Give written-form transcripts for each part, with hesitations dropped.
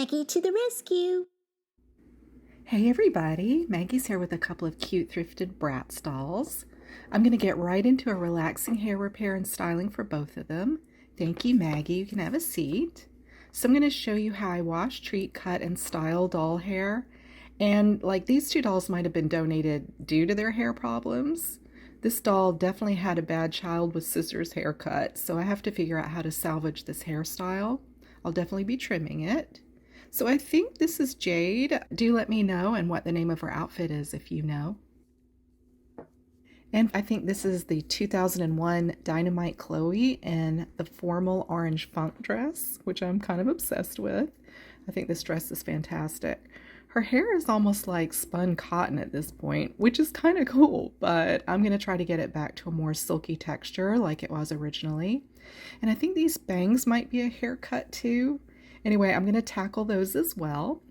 Maggie to the rescue! Hey everybody, Maggie's here with a couple of cute thrifted Bratz dolls. I'm going to get right into a relaxing hair repair and styling for both of them. Thank you, Maggie. You can have a seat. So I'm going to show you how I wash, treat, cut, and style doll hair. And like these two dolls might have been donated due to their hair problems. This doll definitely had a bad child with scissors haircut, so I have to figure out how to salvage this hairstyle. I'll definitely be trimming it. So I think this is Jade. Do let me know and what the name of her outfit is if you know. And I think this is the 2001 Dynamite Chloe in the formal orange funk dress, which I'm kind of obsessed with. I think this dress is fantastic. Her hair is almost like spun cotton at this point, which is kind of cool, but I'm going to try to get it back to a more silky texture like it was originally. And I think these bangs might be a haircut too. Anyway, I'm going to tackle those as well.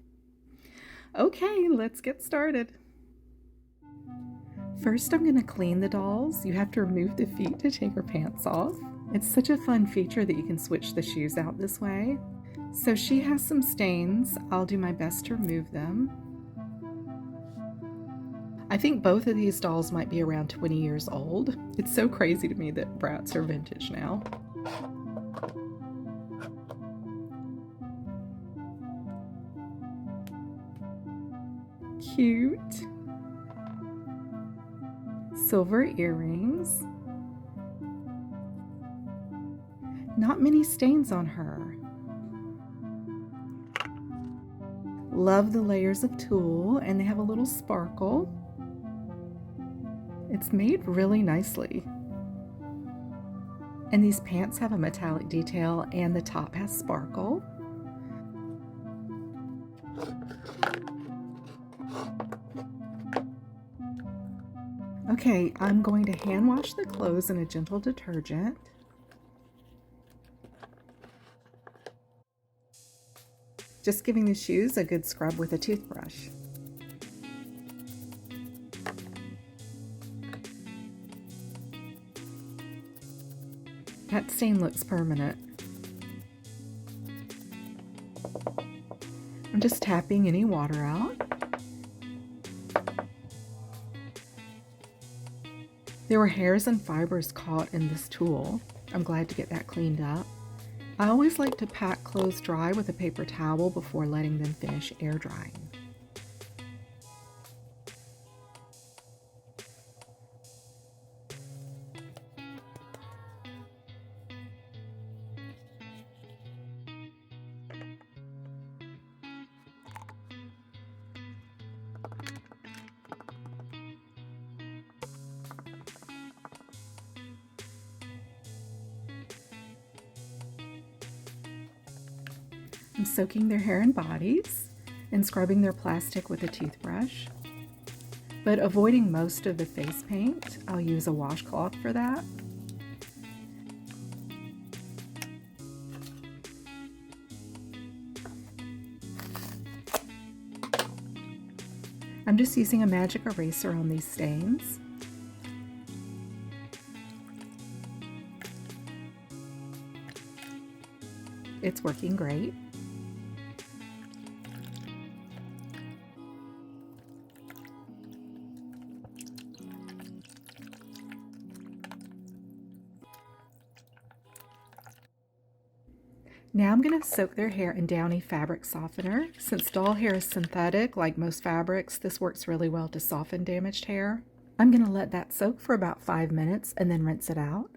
Okay, let's get started. First, I'm going to clean the dolls. You have to remove the feet to take her pants off. It's such a fun feature that you can switch the shoes out this way. So she has some stains. I'll do my best to remove them. I think both of these dolls might be around 20 years old. It's so crazy to me that Bratz are vintage now. Cute. Silver earrings. Not many stains on her. Love the layers of tulle, and they have a little sparkle. It's made really nicely. And these pants have a metallic detail, and the top has sparkle. Okay, I'm going to hand wash the clothes in a gentle detergent. Just giving the shoes a good scrub with a toothbrush. That stain looks permanent. I'm just tapping any water out. There were hairs and fibers caught in this tulle. I'm glad to get that cleaned up. I always like to pack clothes dry with a paper towel before letting them finish air drying. I'm soaking their hair and bodies and scrubbing their plastic with a toothbrush, but avoiding most of the face paint. I'll use a washcloth for that. I'm just using a magic eraser on these stains. It's working great. Now I'm going to soak their hair in Downy fabric softener. Since doll hair is synthetic, like most fabrics, this works really well to soften damaged hair. I'm going to let that soak for about 5 minutes and then rinse it out.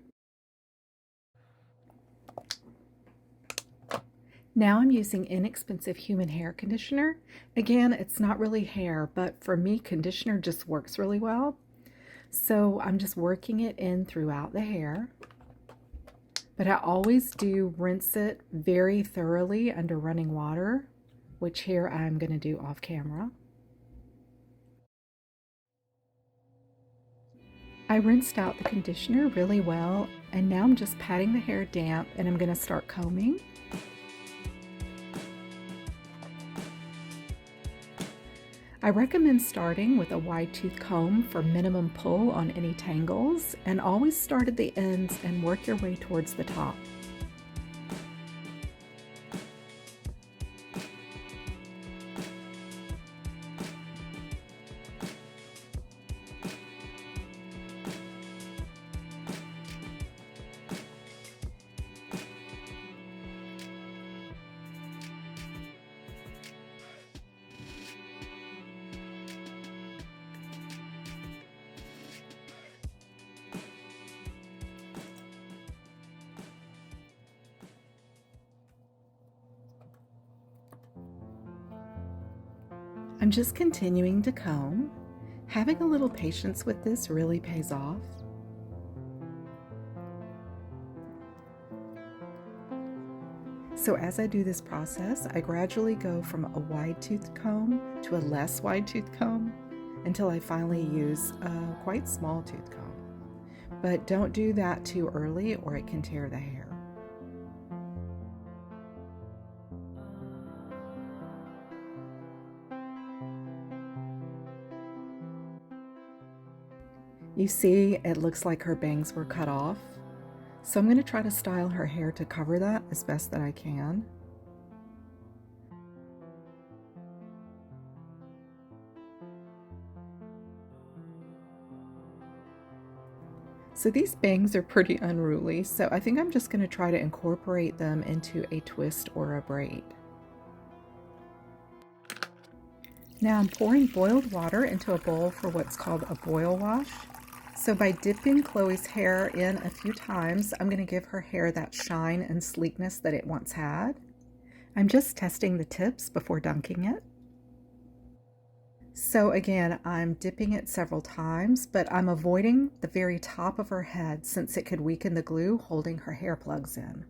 Now I'm using inexpensive human hair conditioner. Again, it's not really hair, but for me, conditioner just works really well. So I'm just working it in throughout the hair. But I always do rinse it very thoroughly under running water, which here I'm going to do off camera. I rinsed out the conditioner really well, and now I'm just patting the hair damp, and I'm going to start combing. I recommend starting with a wide tooth comb for minimum pull on any tangles, and always start at the ends and work your way towards the top. I'm just continuing to comb. Having a little patience with this really pays off. So as I do this process, I gradually go from a wide-toothed comb to a less wide-toothed comb until I finally use a quite small tooth comb. But don't do that too early or it can tear the hair. You see, it looks like her bangs were cut off. So I'm going to try to style her hair to cover that as best that I can. So these bangs are pretty unruly, so I think I'm just going to try to incorporate them into a twist or a braid. Now I'm pouring boiled water into a bowl for what's called a boil wash. So by dipping Chloe's hair in a few times, I'm going to give her hair that shine and sleekness that it once had. I'm just testing the tips before dunking it. So again, I'm dipping it several times, but I'm avoiding the very top of her head since it could weaken the glue holding her hair plugs in.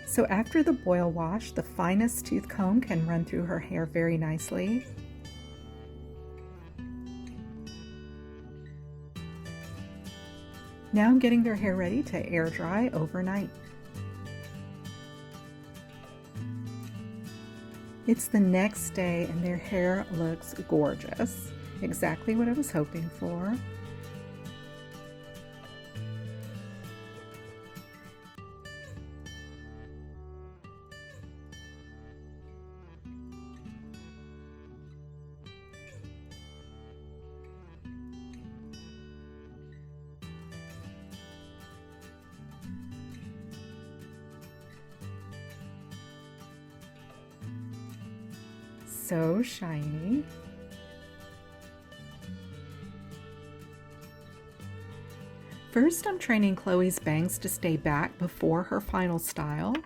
So after the boil wash, the finest tooth comb can run through her hair very nicely. Now I'm getting their hair ready to air dry overnight. It's the next day and their hair looks gorgeous. Exactly what I was hoping for. So shiny. First, I'm training Chloe's bangs to stay back before her final style.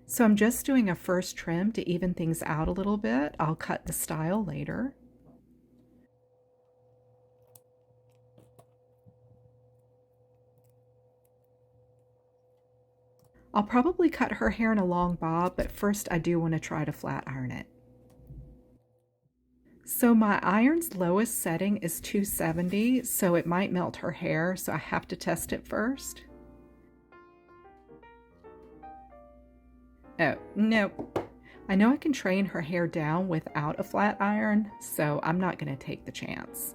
So I'm just doing a first trim to even things out a little bit. I'll cut the style later. I'll probably cut her hair in a long bob, but first I do want to try to flat iron it. So my iron's lowest setting is 270, so it might melt her hair, so I have to test it first. Oh, nope. I know I can train her hair down without a flat iron, so I'm not going to take the chance.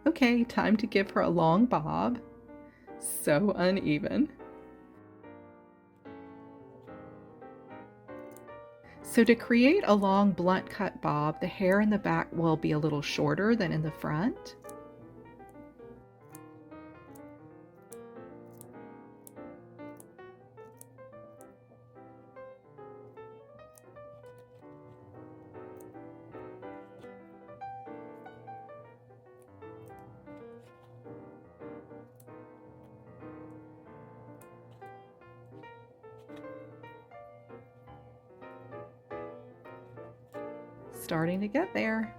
Okay, time to give her a long bob. So uneven. So to create a long blunt cut bob, the hair in the back will be a little shorter than in the front. Starting to get there.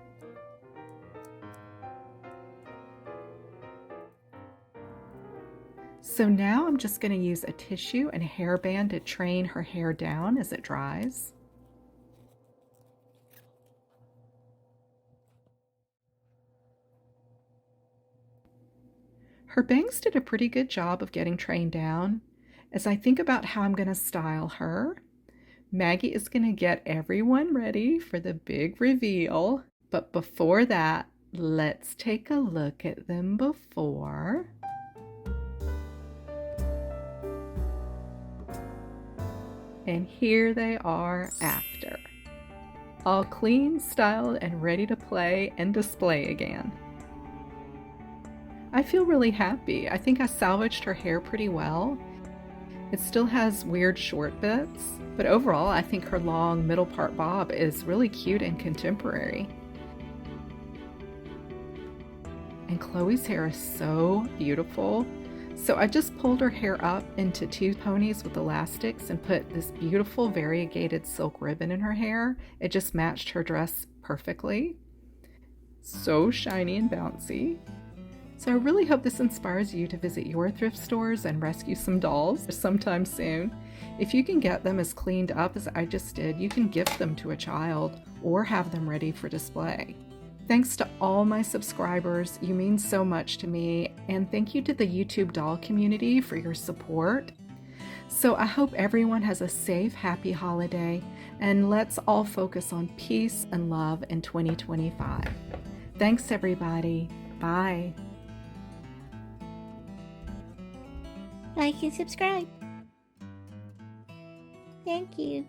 So now I'm just going to use a tissue and a hairband to train her hair down as it dries. Her bangs did a pretty good job of getting trained down. As I think about how I'm going to style her, Maggie is going to get everyone ready for the big reveal. But before that, let's take a look at them before. And here they are after. All clean, styled, and ready to play and display again. I feel really happy. I think I salvaged her hair pretty well. It still has weird short bits, but overall I think her long middle part bob is really cute and contemporary. And Chloe's hair is so beautiful. So I just pulled her hair up into 2 ponies with elastics and put this beautiful variegated silk ribbon in her hair. It just matched her dress perfectly. So shiny and bouncy. So I really hope this inspires you to visit your thrift stores and rescue some dolls sometime soon. If you can get them as cleaned up as I just did, you can gift them to a child or have them ready for display. Thanks to all my subscribers, you mean so much to me, and thank you to the YouTube doll community for your support. So I hope everyone has a safe, happy holiday, and let's all focus on peace and love in 2025. Thanks, everybody. Bye. Like and subscribe. Thank you.